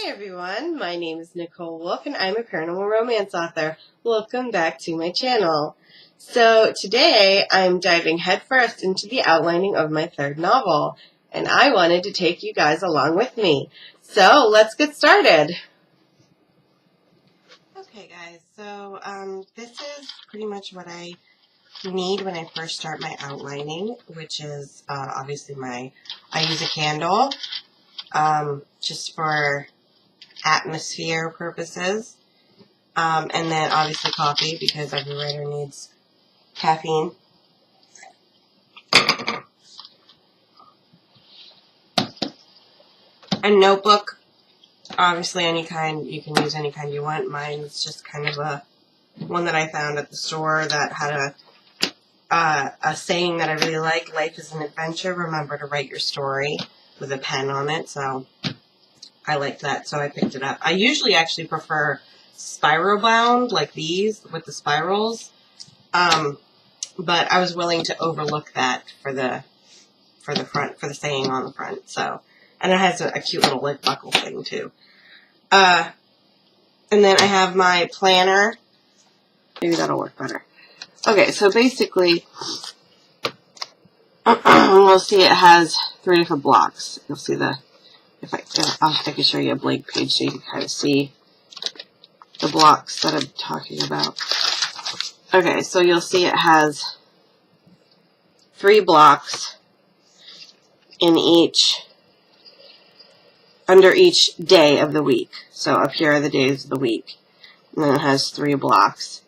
Hi everyone, my name is Nicole Wolf and I'm a paranormal romance author. Welcome back to my channel. So today I'm diving headfirst into the outlining of my third novel, and I wanted to take you guys along with me. So let's get started. Okay guys, so this is pretty much what I need when I first start my outlining, which is obviously I use a candle just for atmosphere purposes, and then obviously coffee because every writer needs caffeine. A notebook, obviously any kind, you can use any kind you want. Mine's just kind of one that I found at the store that had a saying that I really like: life is an adventure, remember to write your story, with a pen on it. So I liked that, so I picked it up. I usually actually prefer spiral bound, like these, with the spirals. But I was willing to overlook that for the front, for the saying on the front. So, and it has a cute little like buckle thing too. And then I have my planner. Maybe that'll work better. Okay, so basically, you'll see it has 3 different blocks. You'll see I can show you a blank page so you can kind of see the blocks that I'm talking about. Okay, so you'll see it has 3 blocks in under each day of the week. So up here are the days of the week. And then it has 3 blocks.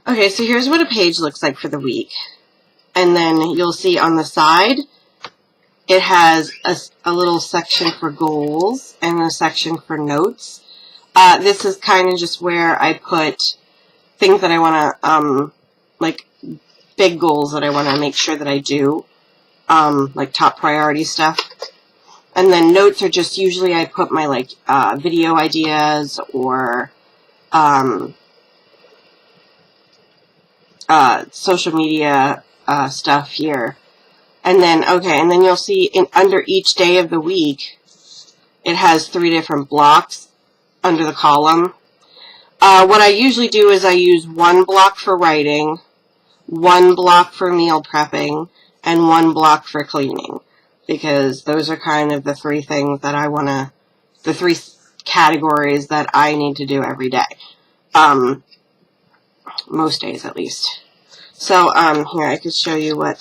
Okay, so here's what a page looks like for the week. And then you'll see on the side, it has a little section for goals and a section for notes. This is kind of just where I put things that I want to, like big goals that I want to make sure that I do, like top priority stuff. And then notes are just usually I put my like video ideas or social media stuff here. And then, okay, and then you'll see under each day of the week, it has 3 different blocks under the column. What I usually do is I use 1 block for writing, 1 block for meal prepping, and 1 block for cleaning. Because those are kind of the 3 things that I want to, the 3 categories that I need to do every day. Most days at least. So, here I could show you what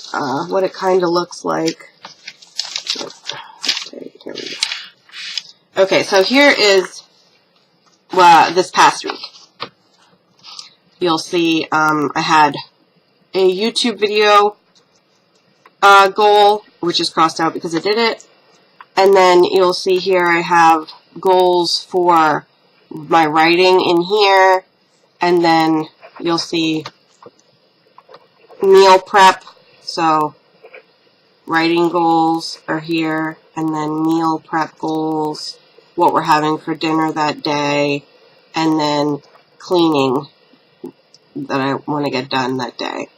it kind of looks like. Okay, here we go. Okay, so here is this past week. You'll see I had a YouTube video goal, which is crossed out because I did it. And then you'll see here I have goals for my writing in here. And then you'll see meal prep, so writing goals are here, and then meal prep goals, what we're having for dinner that day, and then cleaning that I want to get done that day.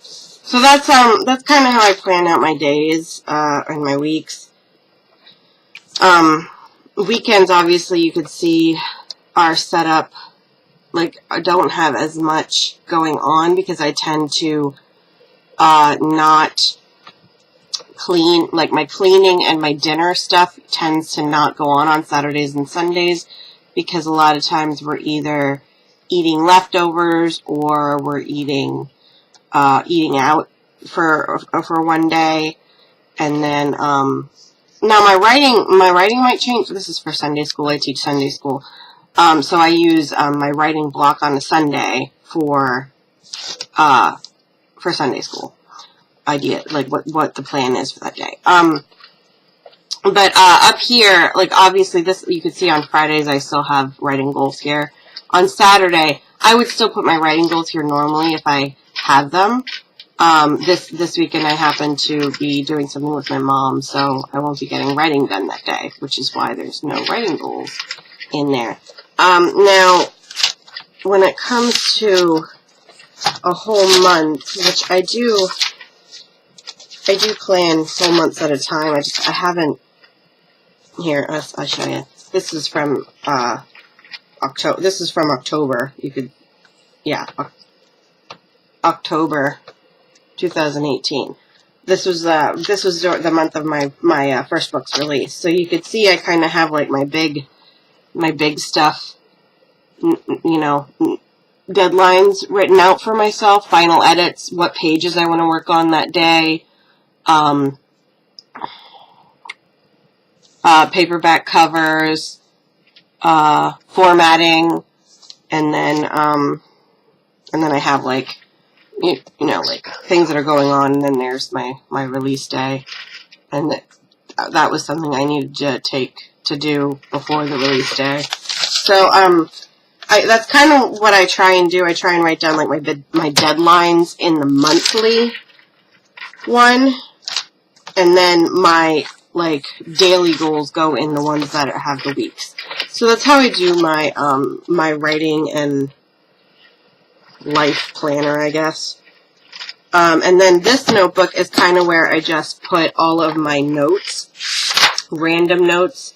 So that's kind of how I plan out my days and my weeks. Weekends, obviously, you could see are set up. Like, I don't have as much going on because I tend to not clean, like my cleaning and my dinner stuff tends to not go on Saturdays and Sundays because a lot of times we're either eating leftovers or we're eating out for one day. And then now my writing might change. This is for Sunday school. I teach Sunday school. So I use my writing block on a Sunday for Sunday school idea, like what the plan is for that day. But up here, like obviously this you can see on Fridays I still have writing goals here. On Saturday, I would still put my writing goals here normally if I have them. This weekend I happen to be doing something with my mom, so I won't be getting writing done that day, which is why there's no writing goals in there. Now, when it comes to a whole month, which I do I do plan full months at a time. I haven't. Here, I'll show you. This is from October. This is from October. You could, yeah, October 2018. This was the month of my first book's release. So you could see I kind of have like my big stuff, you know, deadlines written out for myself, final edits, what pages I want to work on that day, paperback covers, formatting, and then I have like you know, like things that are going on, and then there's my release day, and that was something I needed to do before the release day. So that's kind of what I try and do. I try and write down like my deadlines in the monthly one, and then my like daily goals go in the ones that have the weeks. So that's how I do my my writing and life planner, I guess. And then this notebook is kind of where I just put all of my notes, random notes,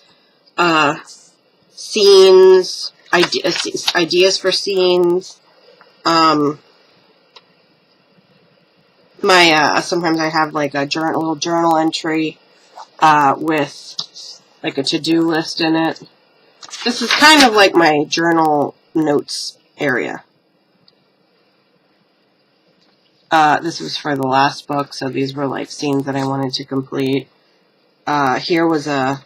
scenes, ideas for scenes. Sometimes I have like a little journal entry with like a to-do list in it. This is kind of like my journal notes area. This was for the last book, so these were like scenes that I wanted to complete. Here was a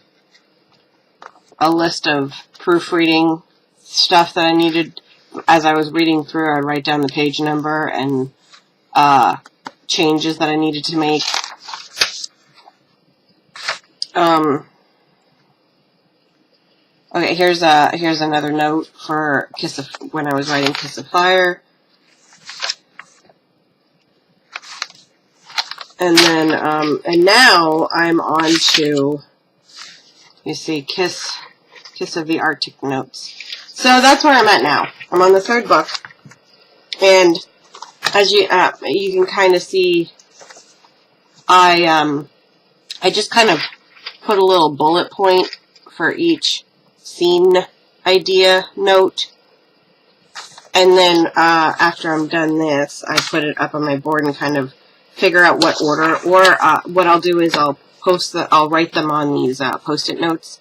list of proofreading stuff that I needed. As I was reading through, I'd write down the page number and changes that I needed to make. Okay, here's another note for when I was writing Kiss of Fire. And then, and now I'm on to, you see, Kiss of the Arctic Notes. So that's where I'm at now. I'm on the third book, and as you can kind of see, I just kind of put a little bullet point for each scene idea note, and then after I'm done this, I put it up on my board and kind of figure out what order, or what I'll do is I'll write them on these post-it notes,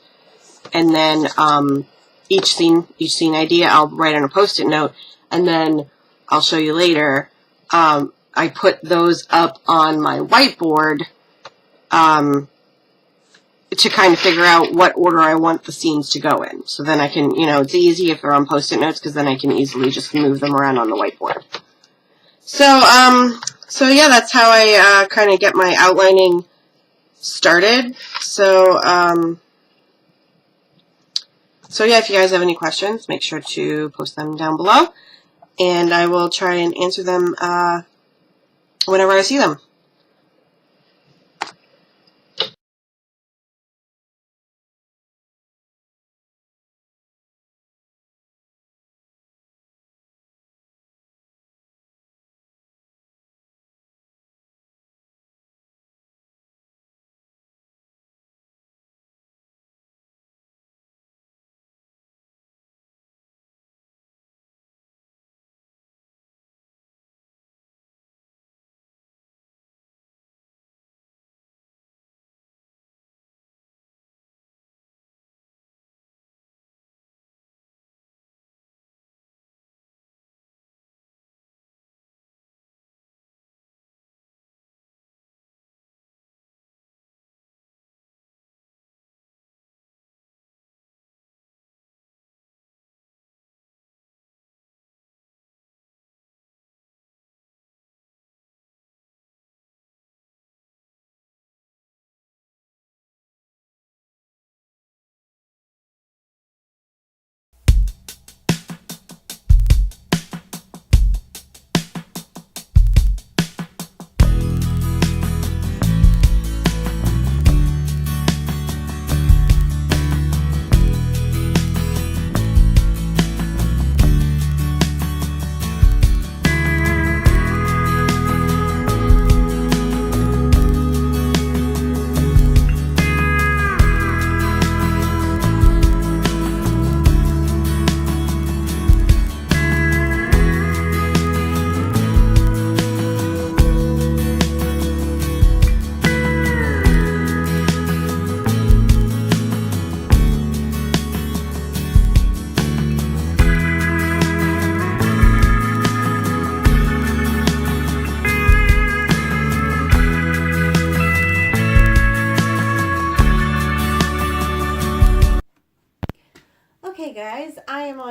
and then each scene idea I'll write on a post-it note, and then I'll show you later. I put those up on my whiteboard to kind of figure out what order I want the scenes to go in. So then I can, you know, it's easy if they're on post-it notes, because then I can easily just move them around on the whiteboard. So yeah, that's how I kind of get my outlining started. So yeah, if you guys have any questions, make sure to post them down below, and I will try and answer them whenever I see them.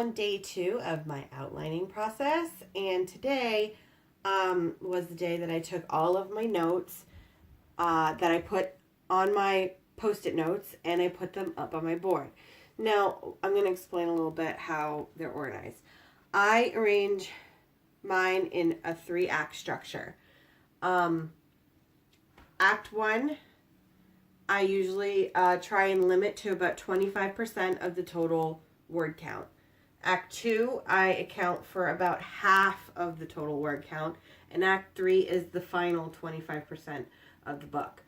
on day 2 of my outlining process, and today was the day that I took all of my notes that I put on my Post-it notes, and I put them up on my board. Now, I'm going to explain a little bit how they're organized. I arrange mine in a 3-act structure. Act 1, I usually try and limit to about 25% of the total word count. Act 2, I account for about half of the total word count. And Act 3 is the final 25% of the book.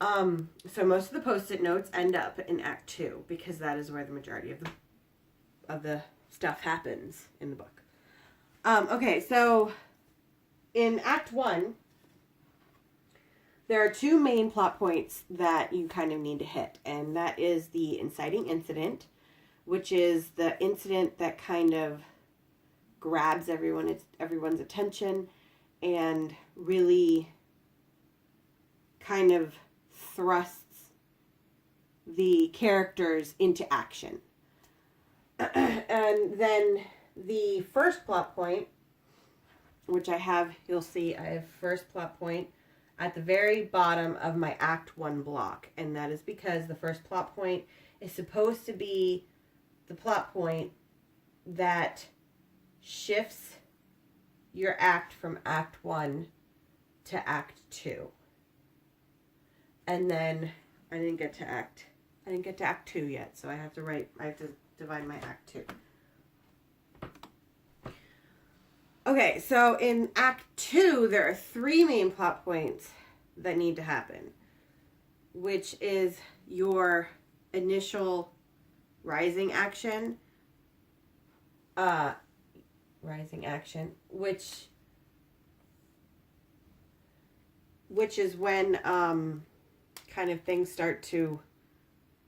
So most of the Post-it notes end up in Act 2 because that is where the majority of the stuff happens in the book. Okay, so in Act 1, there are 2 main plot points that you kind of need to hit, and that is the inciting incident, which is the incident that kind of grabs everyone's attention and really kind of thrusts the characters into action. And then the first plot point, which you'll see I have first plot point at the very bottom of my Act 1 block. And that is because the first plot point is supposed to be the plot point that shifts your act from Act 1 to Act 2. And then I didn't get to Act 2 yet, so I have to divide my Act 2. Okay, so in Act 2, there are 3 main plot points that need to happen, which is your initial rising action, which is when kind of things start to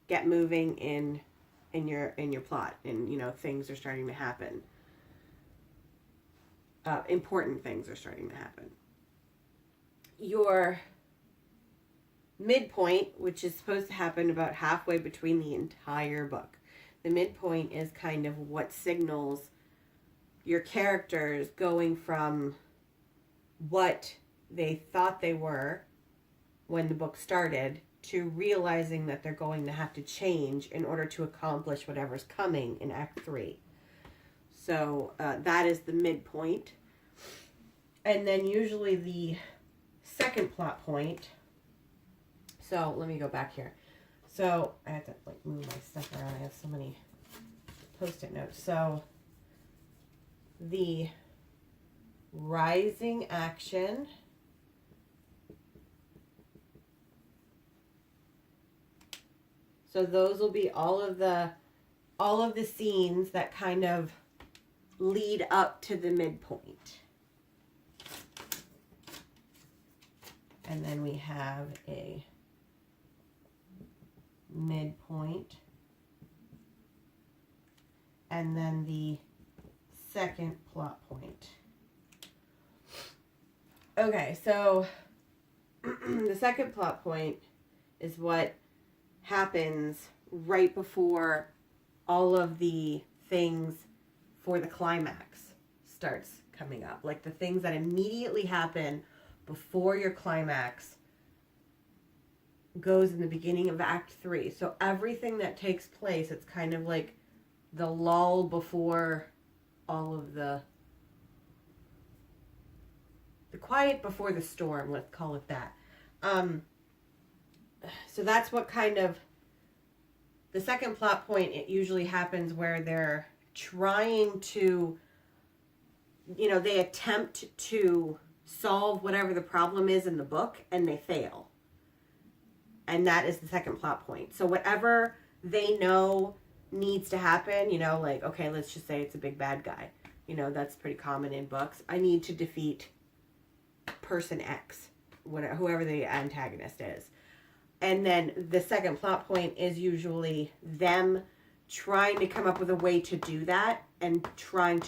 get moving in your plot, and things are starting to happen. Important things are starting to happen. Your midpoint, which is supposed to happen about halfway between the entire book. The midpoint is kind of what signals your characters going from what they thought they were when the book started to realizing that they're going to have to change in order to accomplish whatever's coming in Act 3. So that is the midpoint. And then usually the second plot point. So let me go back here. So I have to move my stuff around. I have so many Post-it notes. So the rising action So those will be all of the scenes that kind of lead up to the midpoint. And then we have a midpoint. And then the second plot point. Okay, so the second plot point is what happens right before all of the things for the climax starts coming up. Like the things that immediately happen before your climax goes in the beginning of Act 3. So everything that takes place, it's kind of like the lull before all of the quiet before the storm, let's call it that. So that's what kind of the second plot point. It usually happens where they're trying to, they attempt to solve whatever the problem is in the book and they fail. And that is the second plot point. So whatever they know needs to happen, okay, let's just say it's a big bad guy. That's pretty common in books. I need to defeat person X, whoever the antagonist is. And then the second plot point is usually them trying to come up with a way to do that and trying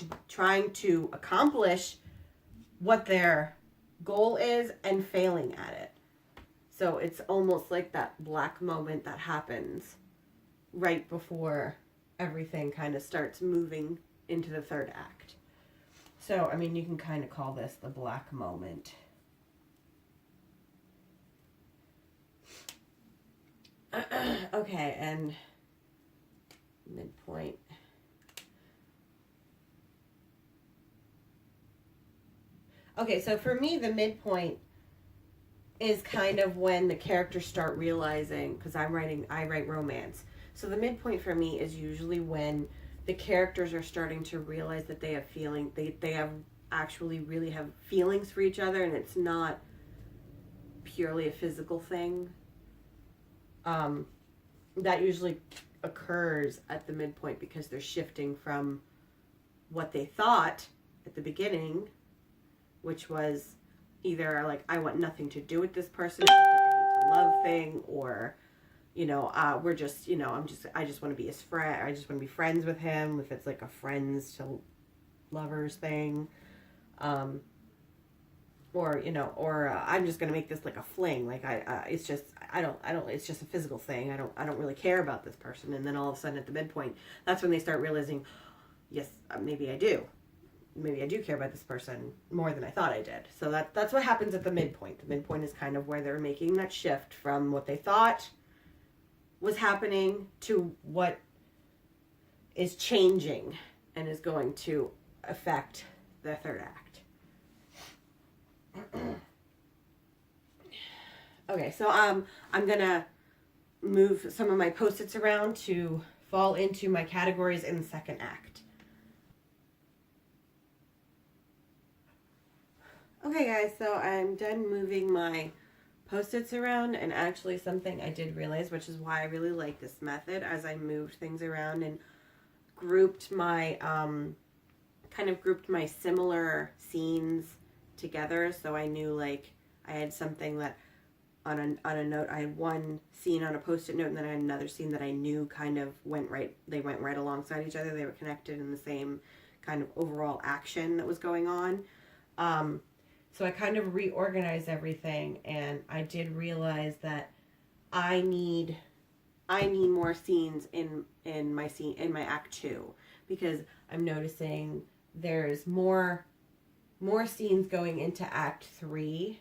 to accomplish what their goal is and failing at it. So it's almost like that black moment that happens right before everything kind of starts moving into the third act. So, I mean, you can kind of call this the black moment. Okay, and midpoint. Okay, so for me, the midpoint is kind of when the characters start realizing, because I write romance. So the midpoint for me is usually when the characters are starting to realize that they have they have actually really have feelings for each other, and it's not purely a physical thing. That usually occurs at the midpoint because they're shifting from what they thought at the beginning, which was either like, I want nothing to do with this person, it's like a hate to love thing, or, you know, we're just, you know, I just want to be his friend, I just want to be friends with him, if it's like a friends to lovers thing, or, you know, or I'm just going to make this like a fling, like it's just, I don't, it's just a physical thing, I don't really care about this person, and then all of a sudden at the midpoint, that's when they start realizing, yes, maybe I do care about this person more than I thought I did. So that's what happens at the midpoint. The midpoint is kind of where they're making that shift from what they thought was happening to what is changing and is going to affect the third act. Okay, so I'm gonna move some of my post-its around to fall into my categories in the second act. Okay guys, so I'm done moving my post-its around, and actually something I did realize, which is why I really like this method, as I moved things around and grouped my, kind of grouped my similar scenes together, so I knew like I had something that on a note, I had one scene on a post-it note, and then I had another scene that I knew kind of went right alongside each other, they were connected in the same kind of overall action that was going on. So I kind of reorganized everything, and I did realize that I need more scenes in my act 2, because I'm noticing there's more scenes going into act 3,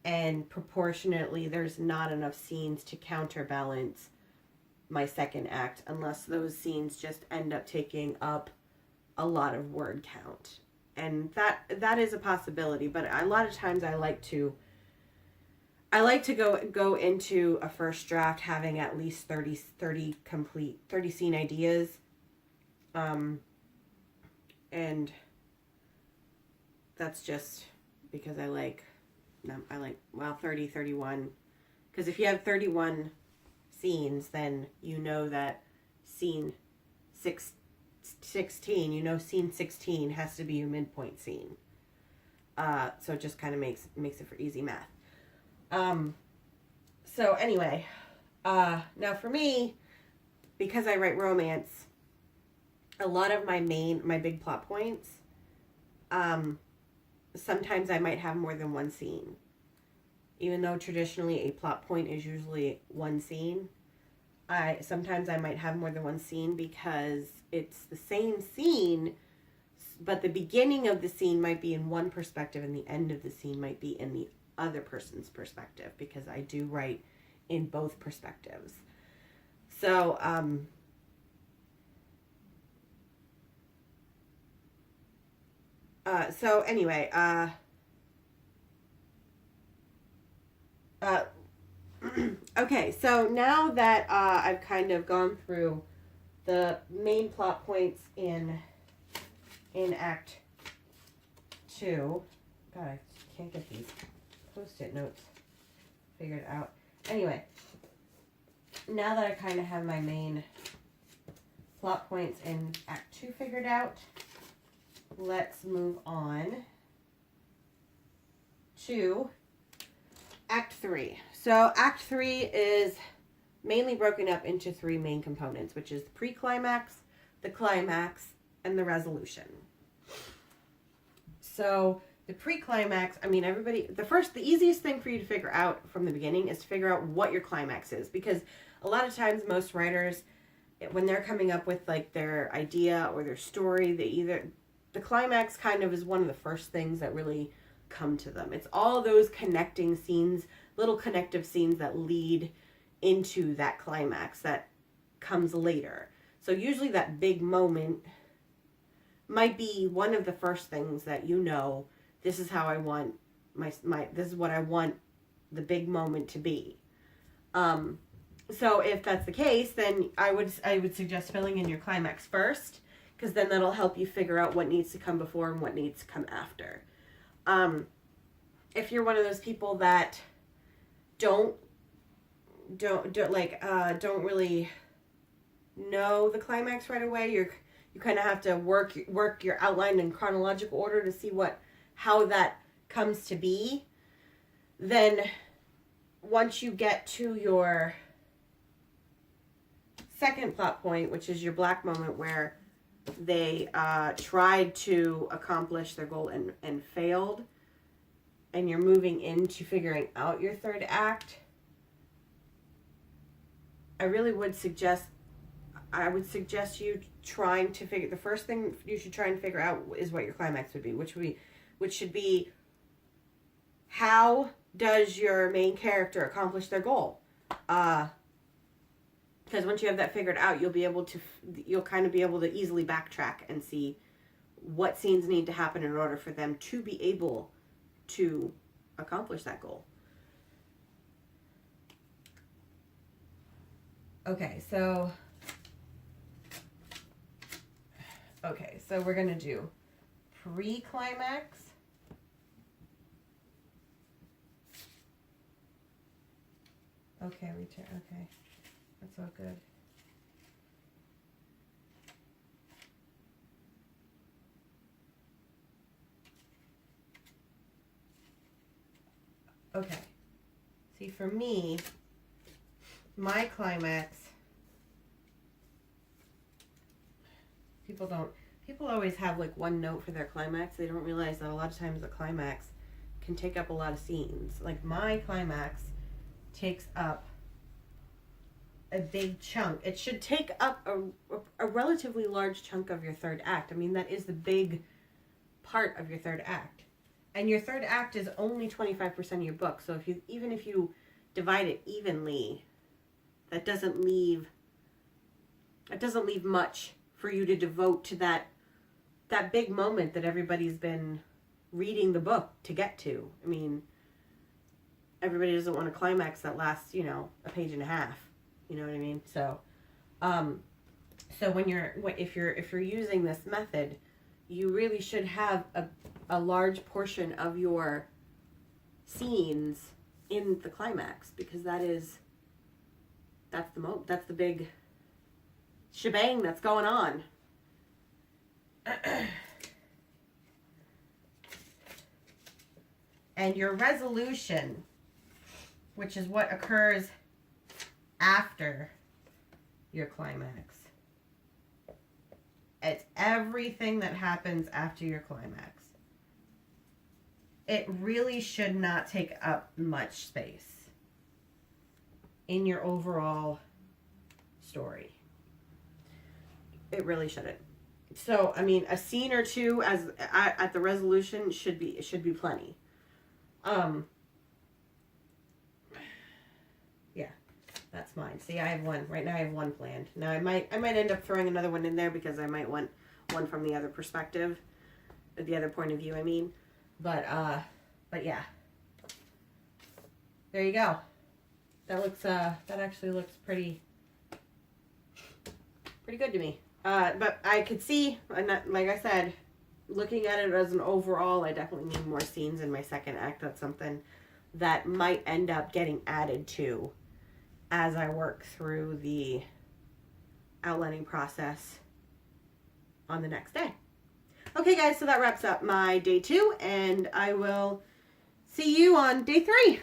and proportionately there's not enough scenes to counterbalance my second act, unless those scenes just end up taking up a lot of word count. And that is a possibility, but a lot of times I like to go into a first draft having at least 30 scene ideas, and that's just because I like 30, 31, because if you have 31 scenes, then you know that scene 16, you know, scene 16 has to be your midpoint scene. So it just kind of makes it for easy math. So anyway, now for me, because I write romance, a lot of my big plot points, sometimes I might have more than one scene. Even though traditionally a plot point is usually one scene, sometimes I might have more than one scene because it's the same scene, but the beginning of the scene might be in one perspective and the end of the scene might be in the other person's perspective, because I do write in both perspectives. So, anyway, okay, so now that I've kind of gone through the main plot points in Act 2. God, I can't get these post-it notes figured out. Anyway, now that I kind of have my main plot points in Act 2 figured out, let's move on to Act 3. So Act 3 is mainly broken up into 3 main components, which is the pre-climax, the climax, and the resolution. So the pre-climax, I mean, the easiest thing for you to figure out from the beginning is to figure out what your climax is, because a lot of times most writers, when they're coming up with like their idea or their story, the climax kind of is one of the first things that really come to them. It's all those connecting scenes, little connective scenes that lead into that climax that comes later. So usually that big moment might be one of the first things that this is how I want this is what I want the big moment to be. So if that's the case, then I would suggest filling in your climax first, because then that'll help you figure out what needs to come before and what needs to come after. If you're one of those people that don't really know the climax right away, you kind of have to work your outline in chronological order to see how that comes to be. Then once you get to your second plot point, which is your black moment where they tried to accomplish their goal and failed, and you're moving into figuring out your third act, I would suggest you trying to figure, the first thing you should try and figure out is what your climax would be, which should be, how does your main character accomplish their goal? Because once you have that figured out, you'll kind of be able to easily backtrack and see what scenes need to happen in order for them to be able to accomplish that goal. Okay, so we're going to do pre-climax. Okay, return. Okay, that's all good. Okay. See, for me, my climax, people always have like one note for their climax. They don't realize that a lot of times the climax can take up a lot of scenes. Like my climax takes up a big chunk. It should take up a relatively large chunk of your third act. I mean, that is the big part of your third act. And your third act is only 25% of your book. So even if you divide it evenly, that doesn't leave much for you to devote to that big moment that everybody's been reading the book to get to. I mean, everybody doesn't want a climax that lasts, a page and a half. You know what I mean? So, if you're using this method, you really should have a large portion of your scenes in the climax, because that's the big shebang that's going on. And your resolution, which is what occurs after your climax. It's everything that happens after your climax. It really should not take up much space in your overall story. It really shouldn't. So, I mean, a scene or two at the resolution should be plenty. Yeah, that's mine. See, I have one. Right now I have one planned. Now I might end up throwing another one in there because I might want one from the other perspective, the other point of view, I mean. But yeah. There you go. That actually looks pretty good to me. But I could see, like I said, looking at it as an overall, I definitely need more scenes in my second act. That's something that might end up getting added to as I work through the outlining process on the next day. Okay, guys, so that wraps up my day 2, and I will see you on day 3.